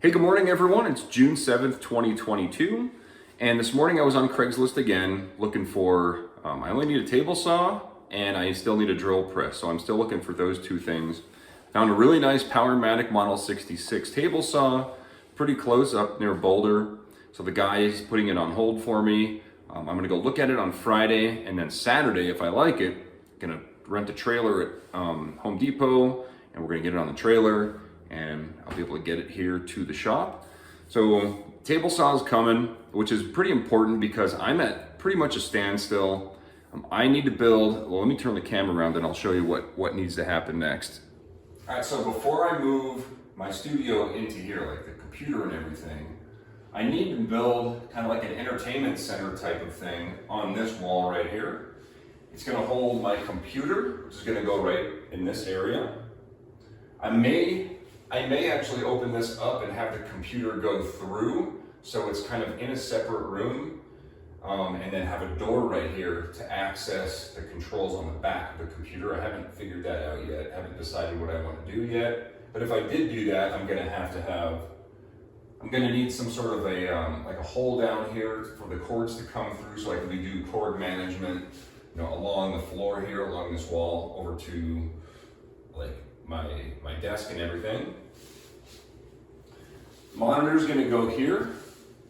Hey, good morning everyone. It's June 7th, 2022. And this morning I was on Craigslist again looking for, I only need a table saw and I still need a drill press. So I'm still looking for those two things. Found a really nice Powermatic Model 66 table saw, pretty close up near Boulder. So the guy is putting it on hold for me. I'm gonna go look at it on Friday, and then Saturday, if I like it, I'm gonna rent a trailer at Home Depot and we're gonna get it on the trailer and I'll be able to get it here to the shop. So table saw is coming, which is pretty important because I'm at pretty much a standstill. I need to build, well, let me turn the camera around and I'll show you what needs to happen next. All right, so before I move my studio into here, like the computer and everything, I need to build kind of like an entertainment center type of thing on this wall right here. It's gonna hold my computer, which is gonna go right in this area. I may actually open this up and have the computer go through, so it's kind of in a separate room, and then have a door right here to access the controls on the back of the computer. I haven't figured that out yet, haven't decided what I want to do yet, but if I did do that, I'm gonna need some sort of a, like a hole down here for the cords to come through so I can do cord management, along the floor here, along this wall, over to like my desk and everything. Monitor's gonna go here.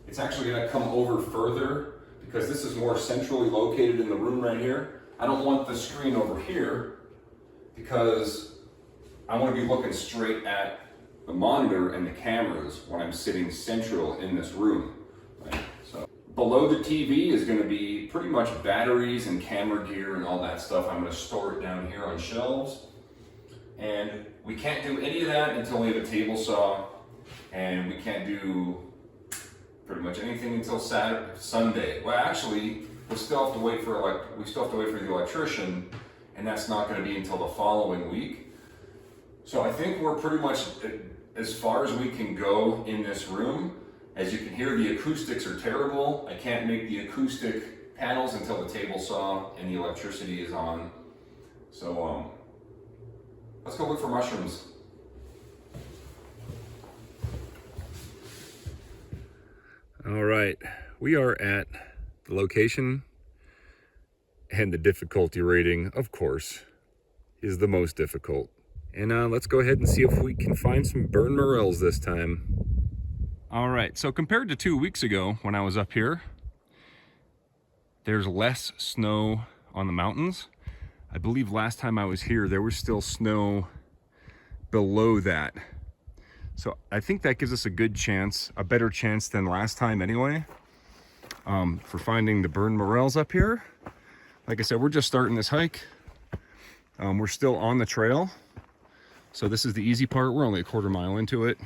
It's actually gonna come over further because this is more centrally located in the room right here. I don't want the screen over here because I wanna be looking straight at the monitor and the cameras when I'm sitting central in this room. Right? So below the TV is gonna be pretty much batteries and camera gear and all that stuff. I'm gonna store it down here on shelves. And we can't do any of that until we have a table saw, and we can't do pretty much anything until Sunday. Well, actually, we still have to wait for the electrician, and that's not going to be until the following week. So I think we're pretty much as far as we can go in this room. As you can hear, the acoustics are terrible. I can't make the acoustic panels until the table saw and the electricity is on. So let's go look for mushrooms. All right, we are at the location, and the difficulty rating, of course, is the most difficult. And let's go ahead and see if we can find some burned morels this time. All right, so compared to 2 weeks ago when I was up here, there's less snow on the mountains. I believe last time I was here, there was still snow below that. So I think that gives us a good chance, a better chance than last time anyway, for finding the burned morels up here. Like I said, we're just starting this hike. We're still on the trail. So this is the easy part. We're only a quarter mile into it.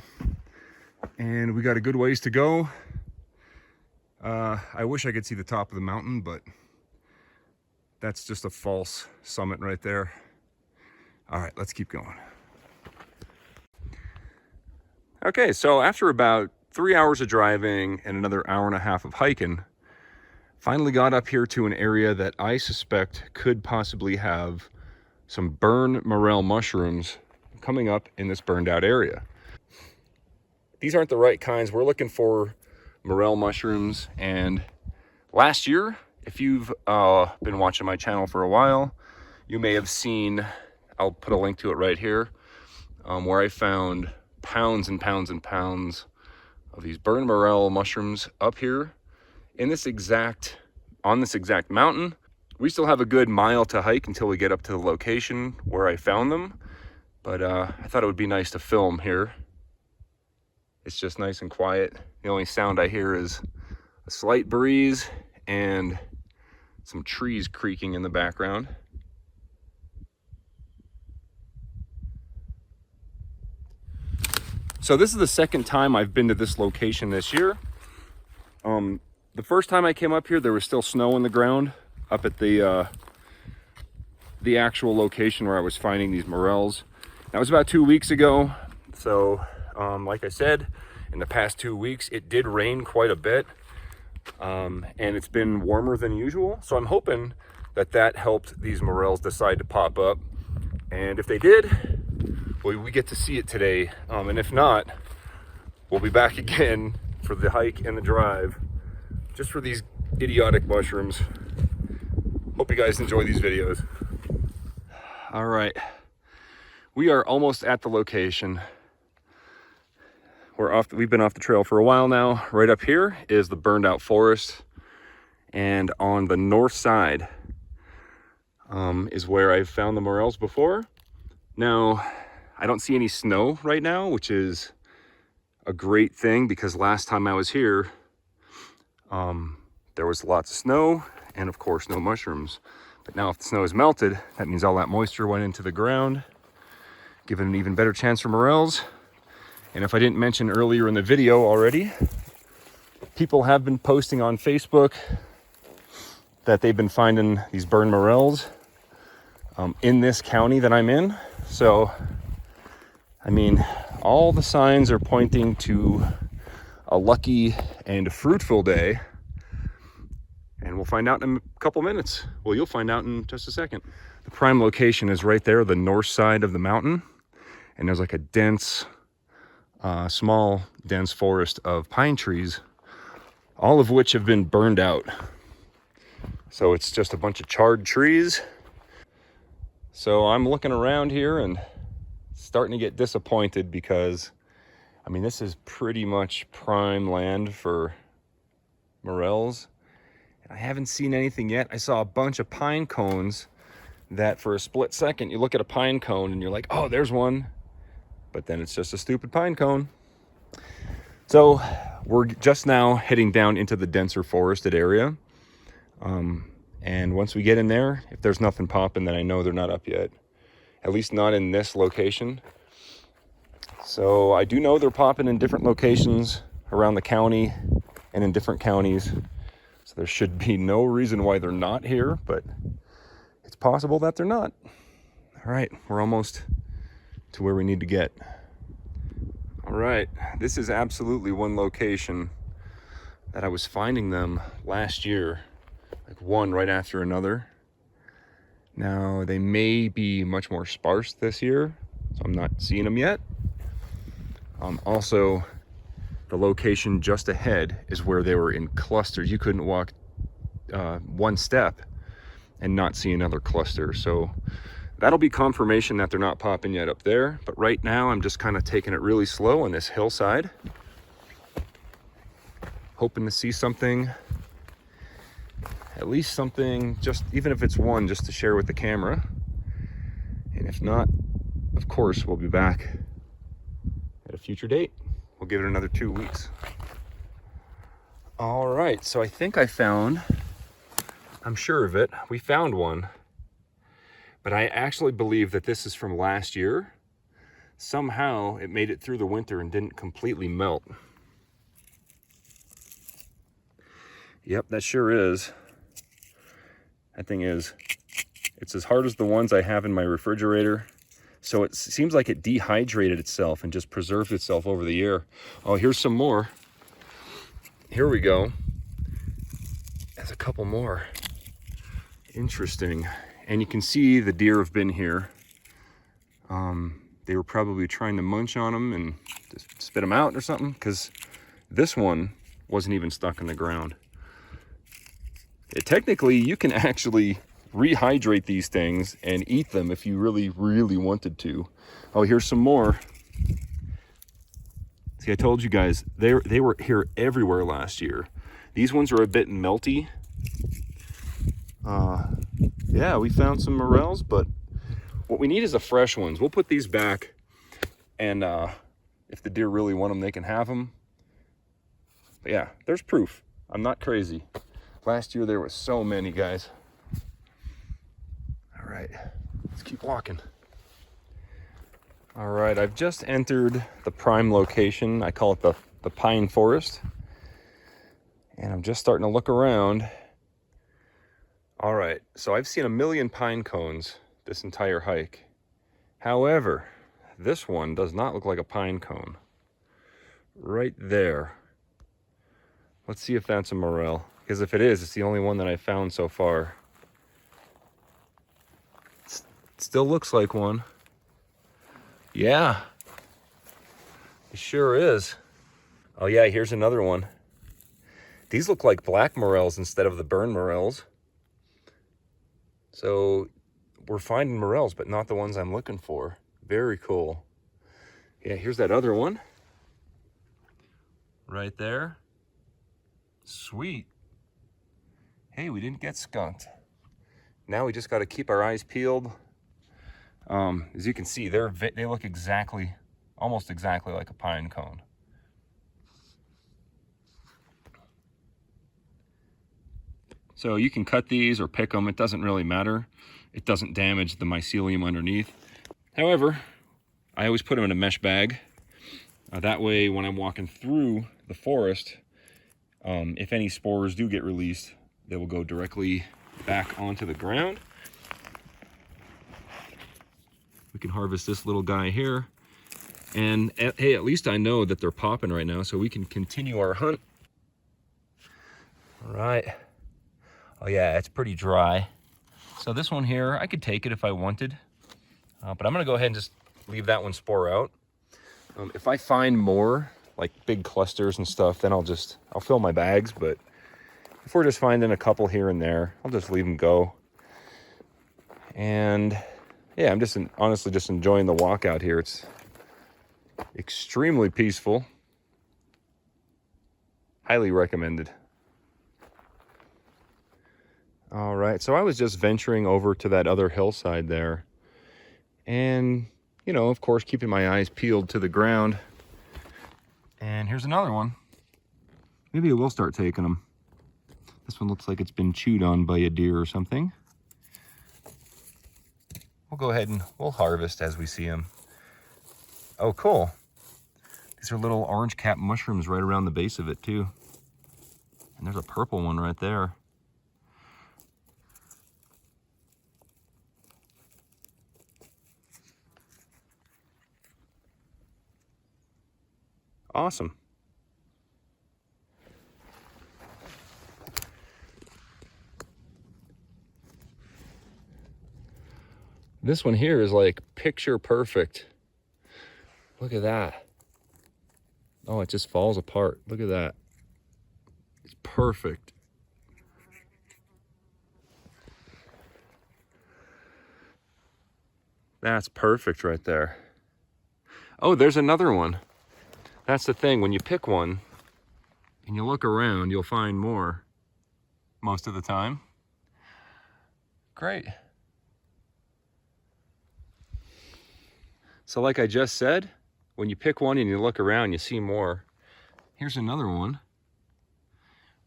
And we got a good ways to go. I wish I could see the top of the mountain, but that's just a false summit right there. All right, let's keep going. Okay, so after about 3 hours of driving and another hour and a half of hiking, finally got up here to an area that I suspect could possibly have some burned morel mushrooms coming up in this burned out area. These aren't the right kinds. We're looking for morel mushrooms, and last year, if you've been watching my channel for a while, you may have seen, I'll put a link to it right here, where I found pounds and pounds and pounds of these burned morel mushrooms up here in on this exact mountain. We still have a good mile to hike until we get up to the location where I found them, but I thought it would be nice to film here. It's just nice and quiet. The only sound I hear is a slight breeze and some trees creaking in the background. So this is the second time I've been to this location this year. The first time I came up here, there was still snow on the ground up at the actual location where I was finding these morels. That was about 2 weeks ago. So like I said, in the past 2 weeks, it did rain quite a bit. And it's been warmer than usual. So I'm hoping that helped these morels decide to pop up. And if they did, well, we get to see it today. And if not, we'll be back again for the hike and the drive, just for these idiotic mushrooms. Hope you guys enjoy these videos. All right, we are almost at the location. We've been off the trail for a while now. Right up here is the burned out forest, and on the north side is where I've found the morels before. Now, I don't see any snow right now, which is a great thing, because last time I was here, there was lots of snow and of course no mushrooms. But now if the snow is melted, that means all that moisture went into the ground, giving an even better chance for morels. And if I didn't mention earlier in the video already, people have been posting on Facebook that they've been finding these burned morels in this county that I'm in. So, I mean, all the signs are pointing to a lucky and fruitful day. And we'll find out in a couple minutes. Well, you'll find out in just a second. The prime location is right there, the north side of the mountain. And there's like a dense, small, dense forest of pine trees, all of which have been burned out. So it's just a bunch of charred trees. So I'm looking around here and starting to get disappointed, because, I mean, this is pretty much prime land for morels. I haven't seen anything yet. I saw a bunch of pine cones that for a split second, you look at a pine cone and you're like, oh, there's one. But then it's just a stupid pine cone. So we're just now heading down into the denser forested area. And once we get in there, if there's nothing popping, then I know they're not up yet. At least not in this location. So I do know they're popping in different locations around the county and in different counties. So there should be no reason why they're not here, but it's possible that they're not. All right, we're almost to where we need to get. All right, this is absolutely one location that I was finding them last year, like one right after another. Now, they may be much more sparse this year, so I'm not seeing them yet. Also, the location just ahead is where they were in clusters. You couldn't walk one step and not see another cluster. So that'll be confirmation that they're not popping yet up there. But right now, I'm just kind of taking it really slow on this hillside, hoping to see something, at least something, just even if it's one, just to share with the camera. And if not, of course, we'll be back at a future date. We'll give it another 2 weeks. All right, so I think I found, I'm sure of it, we found one. But I actually believe that this is from last year. Somehow it made it through the winter and didn't completely melt. Yep, that sure is. That thing is, it's as hard as the ones I have in my refrigerator. So it seems like it dehydrated itself and just preserved itself over the year. Oh, here's some more. Here we go. There's a couple more. Interesting. And you can see the deer have been here. They were probably trying to munch on them and just spit them out or something, because this one wasn't even stuck in the ground. Technically, you can actually rehydrate these things and eat them if you really, really wanted to. Oh, here's some more. See, I told you guys, they were here everywhere last year. These ones are a bit melty. Yeah, we found some morels, but what we need is a fresh ones. We'll put these back, and if the deer really want them, they can have them. But yeah, there's proof. I'm not crazy. Last year there was so many, guys. All right, let's keep walking. All right, I've just entered the prime location. I call it the pine forest. And I'm just starting to look around. All right, so I've seen a million pine cones this entire hike. However, this one does not look like a pine cone. Right there. Let's see if that's a morel. Because if it is, it's the only one that I found so far. It still looks like one. Yeah. It sure is. Oh yeah, here's another one. These look like black morels instead of the burn morels. So we're finding morels, but not the ones I'm looking for. Very cool. Yeah, here's that other one. Right there. Sweet. Hey, we didn't get skunked. Now we just got to keep our eyes peeled. As you can see, they look exactly, almost exactly like a pine cone. So you can cut these or pick them. It doesn't really matter. It doesn't damage the mycelium underneath. However, I always put them in a mesh bag. That way, when I'm walking through the forest, if any spores do get released, they will go directly back onto the ground. We can harvest this little guy here. And hey, at least I know that they're popping right now, so we can continue our hunt. All right. Oh yeah, it's pretty dry. So this one here, I could take it if I wanted, but I'm gonna go ahead and just leave that one spore out. If I find more, like big clusters and stuff, then I'll fill my bags, but if we're just finding a couple here and there, I'll just leave them go. And yeah, I'm just honestly just enjoying the walk out here. It's extremely peaceful. Highly recommended. All right, so I was just venturing over to that other hillside there. And, you know, of course, keeping my eyes peeled to the ground. And here's another one. Maybe I will start taking them. This one looks like it's been chewed on by a deer or something. We'll go ahead and we'll harvest as we see them. Oh, cool. These are little orange cap mushrooms right around the base of it too. And there's a purple one right there. Awesome. This one here is like picture perfect. Look at that. Oh, it just falls apart. Look at that. It's perfect. That's perfect right there. Oh, there's another one. That's the thing. When you pick one and you look around, you'll find more most of the time. Great. So like I just said, when you pick one and you look around, you see more. Here's another one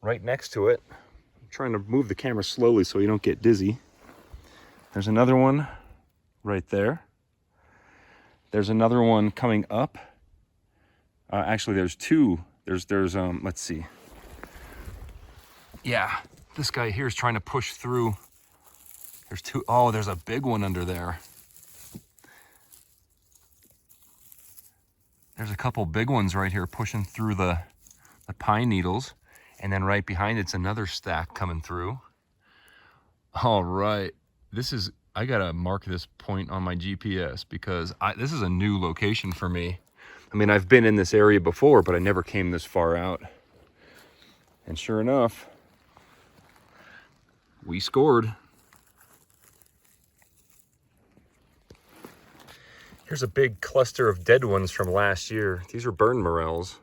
right next to it. I'm trying to move the camera slowly so you don't get dizzy. There's another one right there. There's another one coming up. Actually, there's two. Let's see. Yeah, this guy here is trying to push through. There's two. Oh, there's a big one under there. There's a couple big ones right here pushing through the pine needles. And then right behind it's another stack coming through. All right. I gotta mark this point on my GPS because this is a new location for me. I mean, I've been in this area before, but I never came this far out. And sure enough, we scored. Here's a big cluster of dead ones from last year. These are burn morels.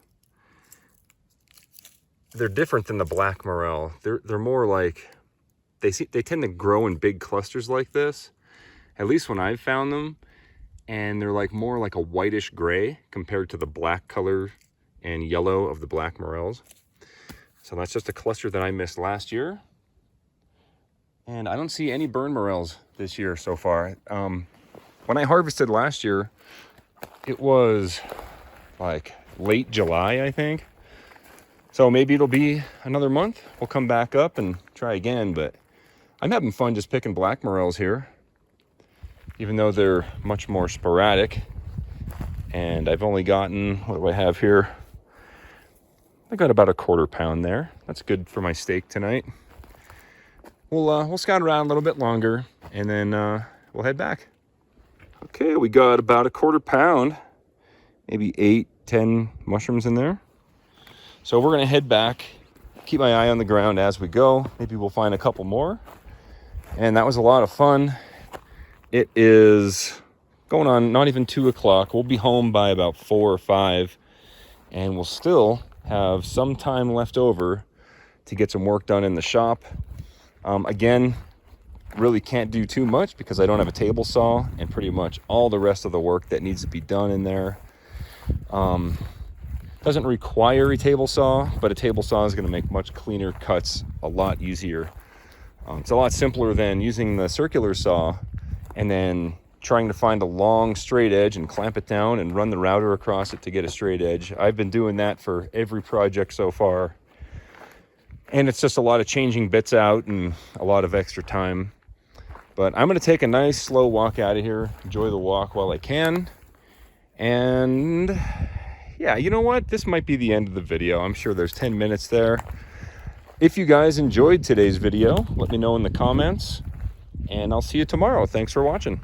They're different than the black morel. They're more like, they tend to grow in big clusters like this, at least when I've found them. And they're like more like a whitish gray compared to the black color and yellow of the black morels. So that's just a cluster that I missed last year. And I don't see any burn morels this year so far. When I harvested last year, it was like late July, I think. So maybe it'll be another month. We'll come back up and try again, but I'm having fun just picking black morels here, even though they're much more sporadic. And I've only gotten, what do I have here? I got about a 1/4 pound there. That's good for my steak tonight. We'll scout around a little bit longer and then we'll head back. Okay, we got about a 1/4 pound, maybe 8-10 mushrooms in there. So we're gonna head back, keep my eye on the ground as we go. Maybe we'll find a couple more. And that was a lot of fun. It is going on not even 2 o'clock. We'll be home by about 4 or 5, and we'll still have some time left over to get some work done in the shop. Again, really can't do too much because I don't have a table saw, and pretty much all the rest of the work that needs to be done in there doesn't require a table saw, but a table saw is going to make much cleaner cuts a lot easier. It's a lot simpler than using the circular saw and then trying to find a long straight edge and clamp it down and run the router across it to get a straight edge. I've been doing that for every project so far, and it's just a lot of changing bits out and a lot of extra time. But I'm going to take a nice slow walk out of here, enjoy the walk while I can. And yeah, you know what? This might be the end of the video. I'm sure there's 10 minutes there. If you guys enjoyed today's video, let me know in the comments, and I'll see you tomorrow. Thanks for watching.